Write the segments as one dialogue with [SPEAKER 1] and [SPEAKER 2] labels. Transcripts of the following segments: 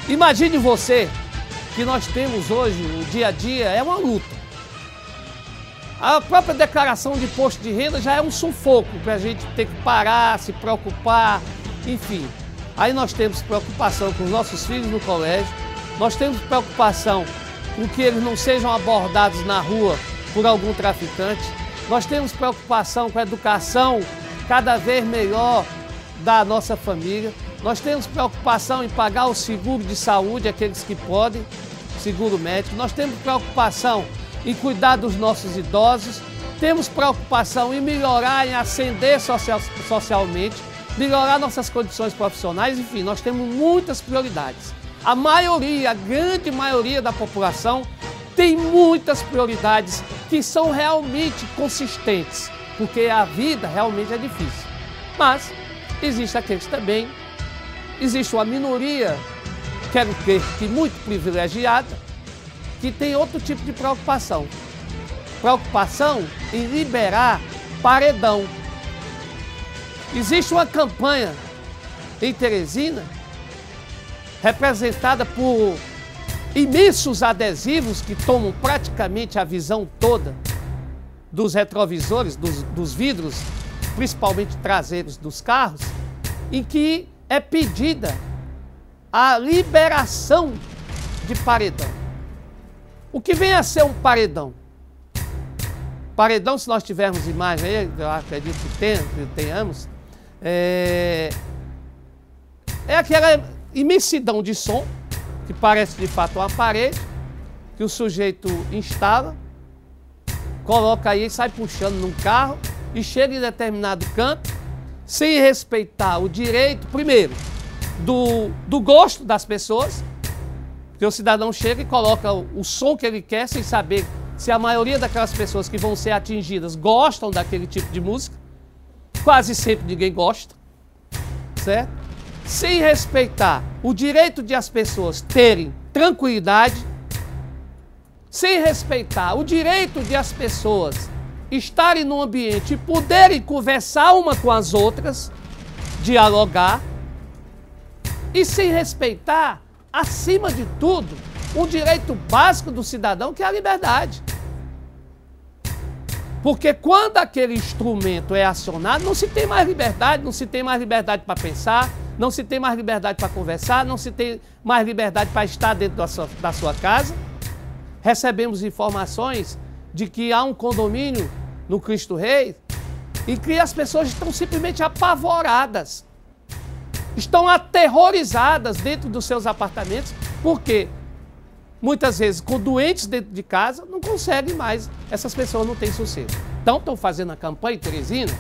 [SPEAKER 1] Imagine você que nós temos hoje, o dia a dia, é uma luta. A própria declaração de imposto de renda já é um sufoco para a gente ter que parar, se preocupar, enfim. Aí nós temos preocupação com os nossos filhos no colégio, nós temos preocupação com que eles não sejam abordados na rua por algum traficante, nós temos preocupação com a educação cada vez melhor da nossa família, nós temos preocupação em pagar o seguro de saúde, aqueles que podem, seguro médico, nós temos preocupação em cuidar dos nossos idosos, temos preocupação em melhorar, em ascender socialmente, melhorar nossas condições profissionais, enfim, nós temos muitas prioridades. A maioria, a grande maioria da população tem muitas prioridades que são realmente consistentes, porque a vida realmente é difícil. Mas existe aqueles também, existe uma minoria, quero crer que muito privilegiada, que tem outro tipo de preocupação. Preocupação em liberar paredão. Existe uma campanha em Teresina, representada por imensos adesivos que tomam praticamente a visão toda dos retrovisores, dos vidros, principalmente traseiros dos carros, em que é pedida a liberação de paredão. O que vem a ser um paredão? Paredão, se nós tivermos imagem aí, eu acredito que tenhamos, é aquela imensidão de som, que parece de fato uma parede, que o sujeito instala, coloca aí, sai puxando num carro e chega em determinado canto, sem respeitar o direito, primeiro, do gosto das pessoas, porque o cidadão chega e coloca o som que ele quer sem saber se a maioria daquelas pessoas que vão ser atingidas gostam daquele tipo de música. Quase sempre ninguém gosta, certo? Sem respeitar o direito de as pessoas terem tranquilidade, sem respeitar o direito de as pessoas estarem num ambiente e poderem conversar uma com as outras, dialogar, e sem respeitar, acima de tudo, um direito básico do cidadão, que é a liberdade. Porque quando aquele instrumento é acionado, não se tem mais liberdade, não se tem mais liberdade para pensar, não se tem mais liberdade para conversar, não se tem mais liberdade para estar dentro da sua casa. Recebemos informações de que há um condomínio no Cristo Rei em que as pessoas estão simplesmente apavoradas, estão aterrorizadas dentro dos seus apartamentos, porque muitas vezes com doentes dentro de casa não conseguem mais, essas pessoas não têm sossego. Então estão fazendo a campanha em Teresina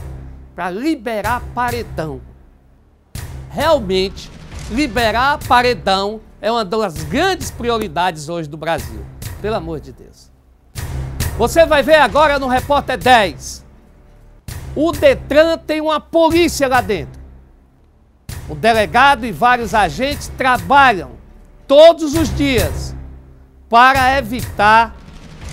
[SPEAKER 1] para liberar paredão. Realmente, liberar paredão é uma das grandes prioridades hoje do Brasil, pelo amor de Deus. Você vai ver agora no Repórter 10, o Detran tem uma polícia lá dentro. O delegado e vários agentes trabalham todos os dias para evitar,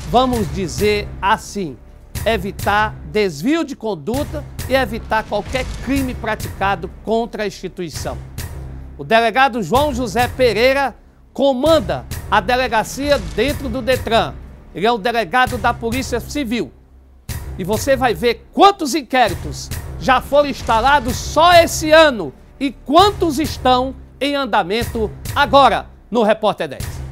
[SPEAKER 1] vamos dizer assim, evitar desvio de conduta e evitar qualquer crime praticado contra a instituição. O delegado João José Pereira comanda a delegacia dentro do Detran. Ele é o delegado da Polícia Civil. E você vai ver quantos inquéritos já foram instalados só esse ano e quantos estão em andamento agora no Repórter 10.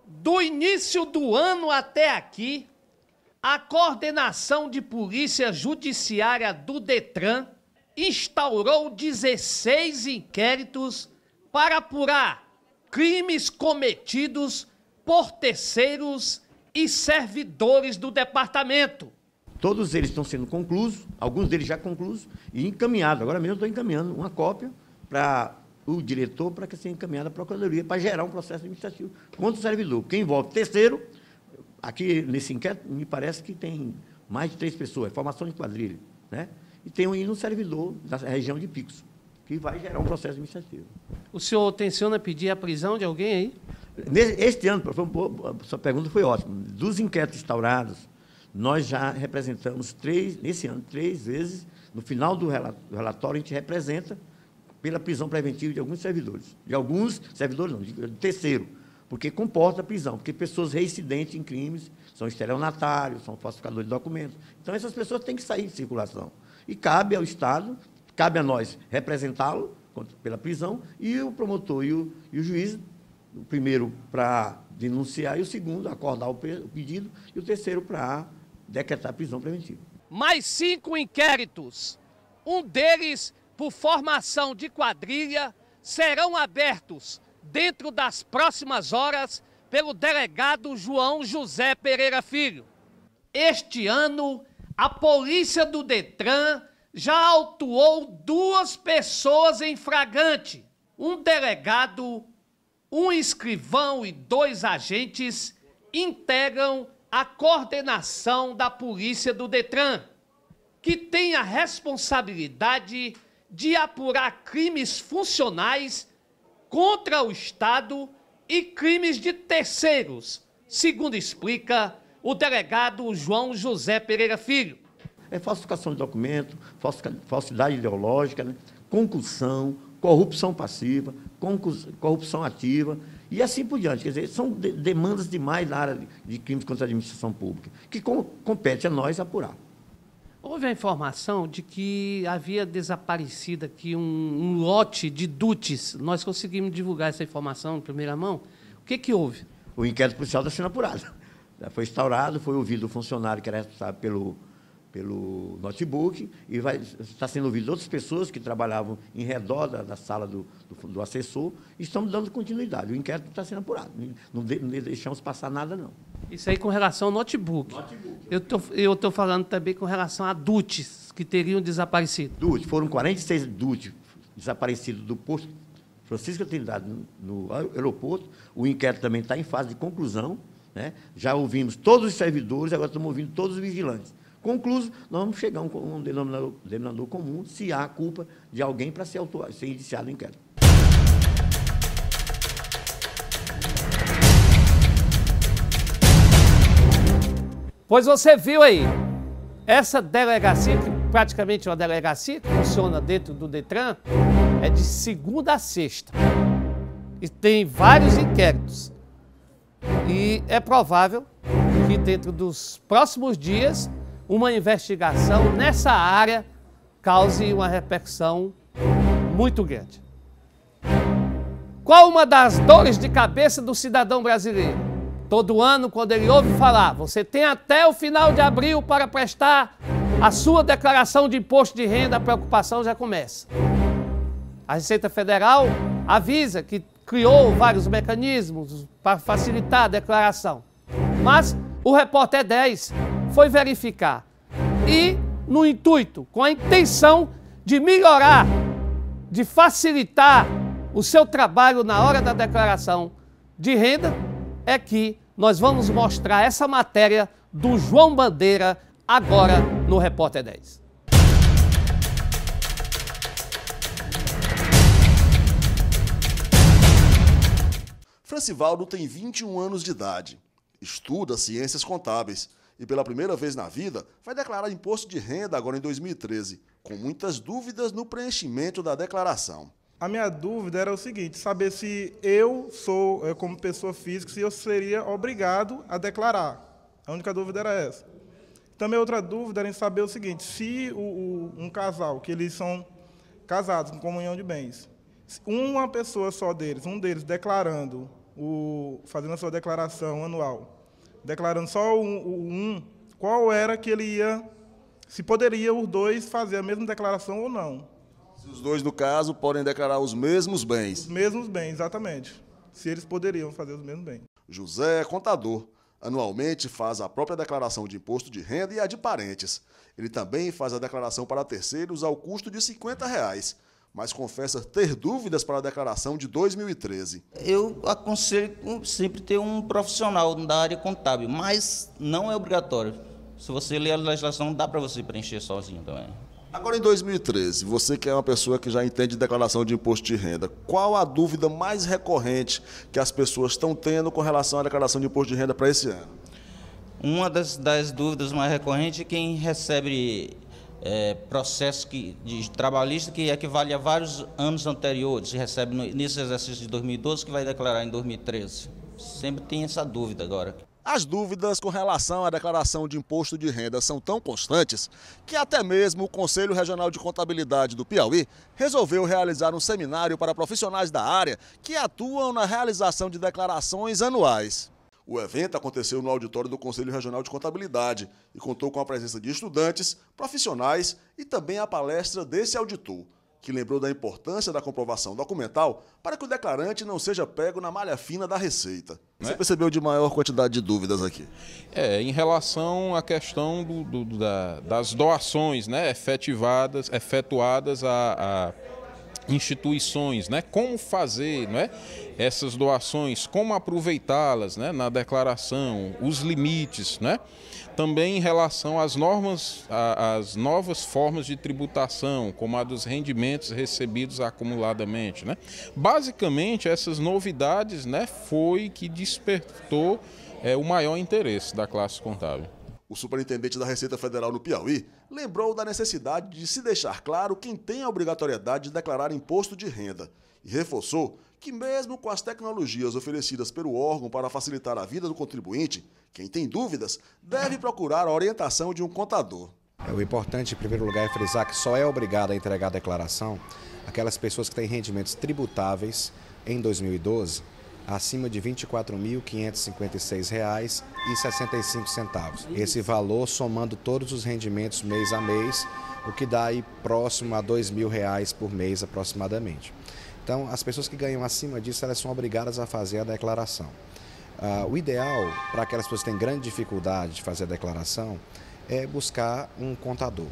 [SPEAKER 1] Do início do ano até aqui, a Coordenação de Polícia Judiciária do Detran instaurou 16 inquéritos para apurar crimes cometidos por terceiros e servidores do departamento.
[SPEAKER 2] Todos eles estão sendo conclusos, alguns deles já conclusos e encaminhados. Agora mesmo eu estou encaminhando uma cópia para o diretor para que seja encaminhada à Procuradoria para gerar um processo administrativo contra o servidor. Quem envolve terceiro, aqui nesse inquérito, me parece que tem mais de 3 pessoas, formação de quadrilha, né? E tem um servidor da região de Picos, que vai gerar um processo administrativo.
[SPEAKER 1] O senhor tenciona pedir a prisão de alguém aí?
[SPEAKER 2] Este ano, sua pergunta foi ótima, dos inquéritos instaurados, nós já representamos nesse ano, 3 vezes, no final do relatório, a gente representa pela prisão preventiva de alguns servidores. De alguns servidores, não, de terceiro, porque comporta a prisão, porque pessoas reincidentes em crimes são estelionatários, são falsificadores de documentos. Então, essas pessoas têm que sair de circulação. E cabe ao Estado, cabe a nós representá-lo pela prisão, e o promotor e o juiz, o primeiro para denunciar, e o segundo acordar o pedido, e o terceiro para decretar a prisão preventiva.
[SPEAKER 1] Mais 5 inquéritos, um deles por formação de quadrilha, serão abertos dentro das próximas horas pelo delegado João José Pereira Filho. Este ano, a polícia do Detran já autuou 2 pessoas em flagrante. Um delegado, um escrivão e 2 agentes integram a coordenação da polícia do Detran, que tem a responsabilidade de apurar crimes funcionais contra o Estado e crimes de terceiros, segundo explica o delegado João José Pereira Filho.
[SPEAKER 2] É falsificação de documento, falsidade ideológica, né? Concussão, corrupção passiva, corrupção ativa e assim por diante. Quer dizer, são demandas demais da área de crimes contra a administração pública, que compete a nós apurar.
[SPEAKER 1] Houve a informação de que havia desaparecido aqui um lote de DUTs. Nós conseguimos divulgar essa informação em primeira mão. O que houve?
[SPEAKER 2] O inquérito policial está sendo apurado. Já foi instaurado, foi ouvido o funcionário que era responsável pelo notebook, e está sendo ouvido outras pessoas que trabalhavam em redor da sala do assessor, e estamos dando continuidade. O inquérito está sendo apurado. Não deixamos passar nada, não.
[SPEAKER 1] Isso aí com relação ao notebook. Eu estou falando também com relação a DUTs que teriam desaparecido.
[SPEAKER 2] DUT, foram 46 DUT desaparecidos do posto Francisco Trindade no aeroporto. O inquérito também está em fase de conclusão, né? Já ouvimos todos os servidores, agora estamos ouvindo todos os vigilantes. Concluso, nós vamos chegar a um denominador comum, se há culpa de alguém para ser iniciado o inquérito.
[SPEAKER 1] Pois você viu aí, essa delegacia, que praticamente é uma delegacia que funciona dentro do Detran, é de segunda a sexta. E tem vários inquéritos. E é provável que dentro dos próximos dias, uma investigação nessa área cause uma repercussão muito grande. Qual uma das dores de cabeça do cidadão brasileiro? Todo ano, quando ele ouve falar, você tem até o final de abril para prestar a sua declaração de imposto de renda, a preocupação já começa. A Receita Federal avisa que criou vários mecanismos para facilitar a declaração. Mas o Repórter 10 foi verificar e, no intuito, com a intenção de melhorar, de facilitar o seu trabalho na hora da declaração de renda, é que nós vamos mostrar essa matéria do João Bandeira agora no Repórter 10.
[SPEAKER 3] Francivaldo tem 21 anos de idade, estuda ciências contábeis e pela primeira vez na vida vai declarar imposto de renda agora em 2013, com muitas dúvidas no preenchimento da declaração.
[SPEAKER 4] A minha dúvida era o seguinte, saber se eu sou, como pessoa física, se eu seria obrigado a declarar. A única dúvida era essa. Também outra dúvida era em saber o seguinte, se um casal, que eles são casados com comunhão de bens, uma pessoa só deles, um deles declarando, fazendo a sua declaração anual, declarando só qual era que ele ia, se poderia os dois fazer a mesma declaração ou não.
[SPEAKER 3] Os dois, no caso, podem declarar os mesmos bens.
[SPEAKER 4] Os mesmos bens, exatamente. Se eles poderiam fazer os mesmos bens.
[SPEAKER 3] José é contador. Anualmente faz a própria declaração de imposto de renda e a de parentes. Ele também faz a declaração para terceiros ao custo de R$ 50, mas confessa ter dúvidas para a declaração de 2013.
[SPEAKER 5] Eu aconselho sempre ter um profissional da área contábil, mas não é obrigatório. Se você ler a legislação, dá para você preencher sozinho também.
[SPEAKER 3] Agora, em 2013, você que é uma pessoa que já entende declaração de imposto de renda, qual a dúvida mais recorrente que as pessoas estão tendo com relação à declaração de imposto de renda para esse ano?
[SPEAKER 5] Uma das dúvidas mais recorrentes é quem recebe processo de trabalhista que equivale a vários anos anteriores, recebe nesse exercício de 2012 que vai declarar em 2013. Sempre tem essa dúvida agora.
[SPEAKER 3] As dúvidas com relação à declaração de imposto de renda são tão constantes que até mesmo o Conselho Regional de Contabilidade do Piauí resolveu realizar um seminário para profissionais da área que atuam na realização de declarações anuais. O evento aconteceu no auditório do Conselho Regional de Contabilidade e contou com a presença de estudantes, profissionais e também a palestra desse auditor, que lembrou da importância da comprovação documental para que o declarante não seja pego na malha fina da Receita. Você percebeu de maior quantidade de dúvidas aqui?
[SPEAKER 6] Em relação à questão das doações, né, efetuadas a instituições, né, como fazer, né, essas doações, como aproveitá-las, né, na declaração, os limites, né? Também em relação às normas, às novas formas de tributação, como a dos rendimentos recebidos acumuladamente, né? Basicamente, essas novidades, né, foi que despertou o maior interesse da classe contábil.
[SPEAKER 3] O superintendente da Receita Federal no Piauí lembrou da necessidade de se deixar claro quem tem a obrigatoriedade de declarar imposto de renda e reforçou que mesmo com as tecnologias oferecidas pelo órgão para facilitar a vida do contribuinte, quem tem dúvidas deve procurar a orientação de um contador.
[SPEAKER 7] O importante, em primeiro lugar, é frisar que só é obrigado a entregar a declaração aquelas pessoas que têm rendimentos tributáveis em 2012 acima de R$ 24.556,65. Esse valor somando todos os rendimentos mês a mês, o que dá aí próximo a R$ 2.000 por mês aproximadamente. Então, as pessoas que ganham acima disso, elas são obrigadas a fazer a declaração. O ideal para aquelas pessoas que têm grande dificuldade de fazer a declaração é buscar um contador.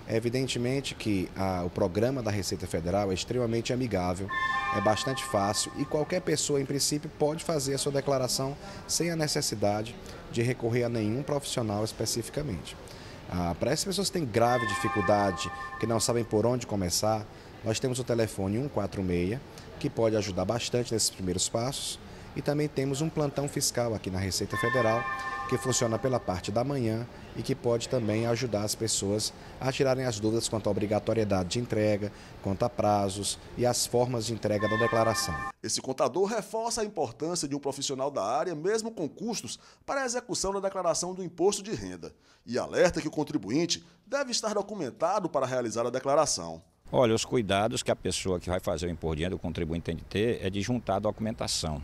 [SPEAKER 7] Evidentemente que o programa da Receita Federal é extremamente amigável, é bastante fácil e qualquer pessoa, em princípio, pode fazer a sua declaração sem a necessidade de recorrer a nenhum profissional especificamente. Para essas pessoas que têm grave dificuldade, que não sabem por onde começar, nós temos o telefone 146, que pode ajudar bastante nesses primeiros passos, e também temos um plantão fiscal aqui na Receita Federal, que funciona pela parte da manhã e que pode também ajudar as pessoas a tirarem as dúvidas quanto à obrigatoriedade de entrega, quanto a prazos e as formas de entrega da declaração.
[SPEAKER 3] Esse contador reforça a importância de um profissional da área, mesmo com custos, para a execução da declaração do imposto de renda e alerta que o contribuinte deve estar documentado para realizar a declaração.
[SPEAKER 8] Olha, os cuidados que a pessoa que vai fazer o imposto de renda, o contribuinte tem de ter, é de juntar a documentação.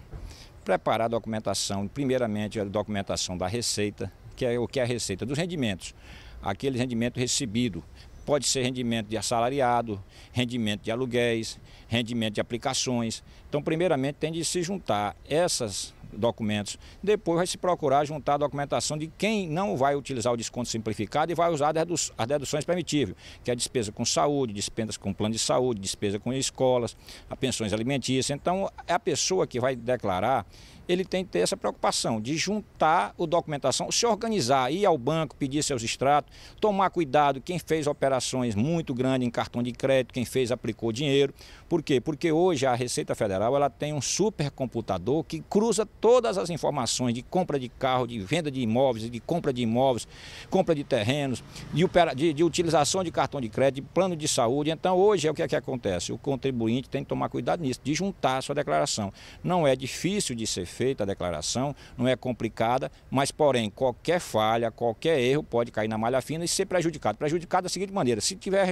[SPEAKER 8] Preparar a documentação, primeiramente a documentação da receita, que é o que é a receita dos rendimentos. Aquele rendimento recebido, pode ser rendimento de assalariado, rendimento de aluguéis, rendimento de aplicações. Então, primeiramente, tem de se juntar esses documentos. Depois vai se procurar juntar a documentação de quem não vai utilizar o desconto simplificado e vai usar as deduções permitíveis, que é a despesa com saúde, despesas com plano de saúde, despesa com escolas, as pensões alimentícias. Então, a pessoa que vai declarar, ele tem que ter essa preocupação de juntar a documentação, se organizar, ir ao banco, pedir seus extratos, tomar cuidado quem fez operações muito grandes em cartão de crédito, quem fez aplicou dinheiro. Por quê? Porque hoje a Receita Federal ela tem um supercomputador que cruza todas as informações de compra de carro, de venda de imóveis, de compra de imóveis, compra de terrenos, de utilização de cartão de crédito, de plano de saúde. Então hoje é o que acontece? O contribuinte tem que tomar cuidado nisso, de juntar a sua declaração. Não é difícil de ser feita a declaração, não é complicada, mas porém qualquer falha, qualquer erro pode cair na malha fina e ser prejudicado. Prejudicado da seguinte maneira: se tiver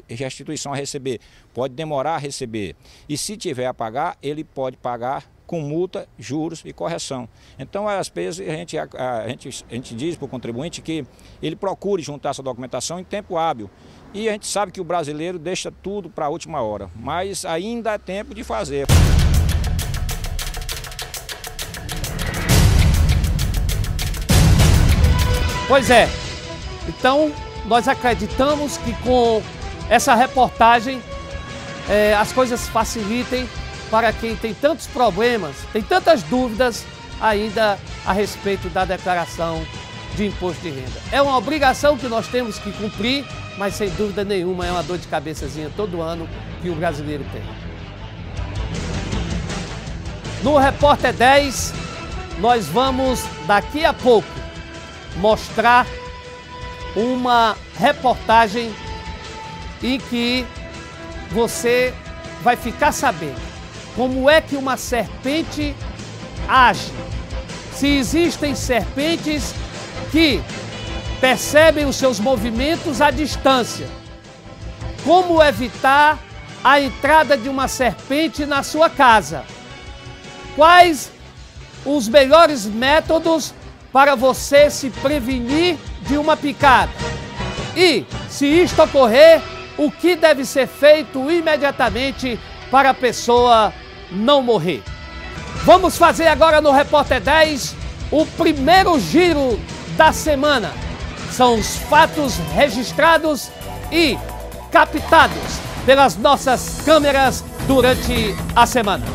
[SPEAKER 8] restituição a receber, pode demorar a receber. E se tiver a pagar, ele pode pagar com multa, juros e correção. Então, às vezes, a gente diz para o contribuinte que ele procure juntar essa documentação em tempo hábil. E a gente sabe que o brasileiro deixa tudo para a última hora, mas ainda é tempo de fazer.
[SPEAKER 1] Pois é. Então, nós acreditamos que com essa reportagem as coisas facilitem para quem tem tantos problemas, tem tantas dúvidas ainda a respeito da declaração de imposto de renda. É uma obrigação que nós temos que cumprir, mas sem dúvida nenhuma é uma dor de cabeçazinha todo ano que o brasileiro tem. No Repórter 10, nós vamos daqui a pouco mostrar uma reportagem em que você vai ficar sabendo como é que uma serpente age. Se existem serpentes que percebem os seus movimentos à distância, como evitar a entrada de uma serpente na sua casa, quais os melhores métodos para você se prevenir de uma picada e, se isto ocorrer, o que deve ser feito imediatamente para a pessoa não morrer. Vamos fazer agora no Repórter 10 o primeiro giro da semana. São os fatos registrados e captados pelas nossas câmeras durante a semana.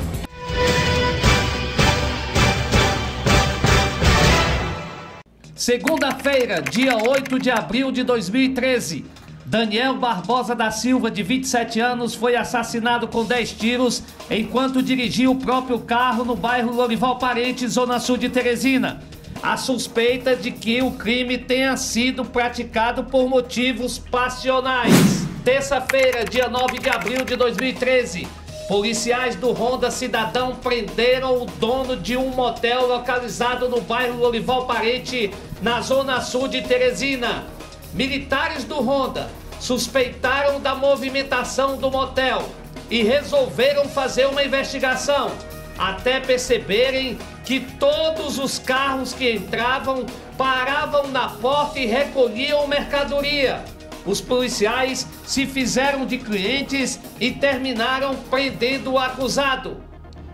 [SPEAKER 1] Segunda-feira, dia 8 de abril de 2013, Daniel Barbosa da Silva, de 27 anos, foi assassinado com 10 tiros enquanto dirigia o próprio carro no bairro Lorival Parente, zona sul de Teresina. A suspeita de que o crime tenha sido praticado por motivos passionais. Terça-feira, dia 9 de abril de 2013, policiais do Ronda Cidadão prenderam o dono de um motel localizado no bairro Lorival Parente, na zona sul de Teresina. Militares do Ronda suspeitaram da movimentação do motel e resolveram fazer uma investigação, até perceberem que todos os carros que entravam paravam na porta e recolhiam mercadoria. Os policiais se fizeram de clientes e terminaram prendendo o acusado.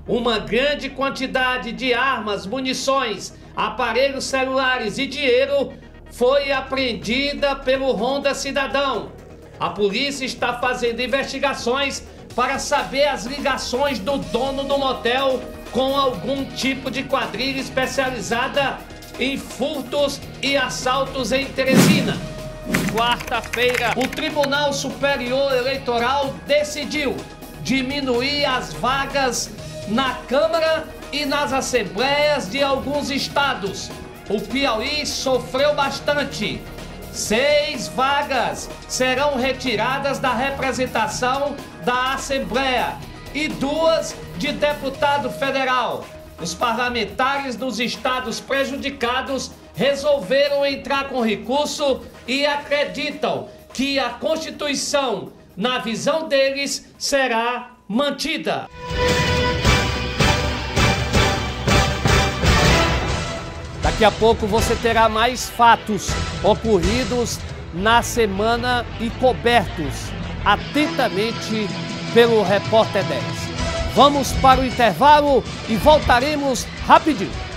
[SPEAKER 1] Uma grande quantidade de armas, munições, aparelhos celulares e dinheiro foi apreendida pelo Ronda Cidadão. A polícia está fazendo investigações para saber as ligações do dono do motel com algum tipo de quadrilha especializada em furtos e assaltos em Teresina. Quarta-feira, o Tribunal Superior Eleitoral decidiu diminuir as vagas na Câmara e nas Assembleias de alguns estados. O Piauí sofreu bastante. 6 vagas serão retiradas da representação da Assembleia e 2 de deputado federal. Os parlamentares dos estados prejudicados resolveram entrar com recurso e acreditam que a Constituição, na visão deles, será mantida. Daqui a pouco você terá mais fatos ocorridos na semana e cobertos atentamente pelo Repórter 10. Vamos para o intervalo e voltaremos rapidinho.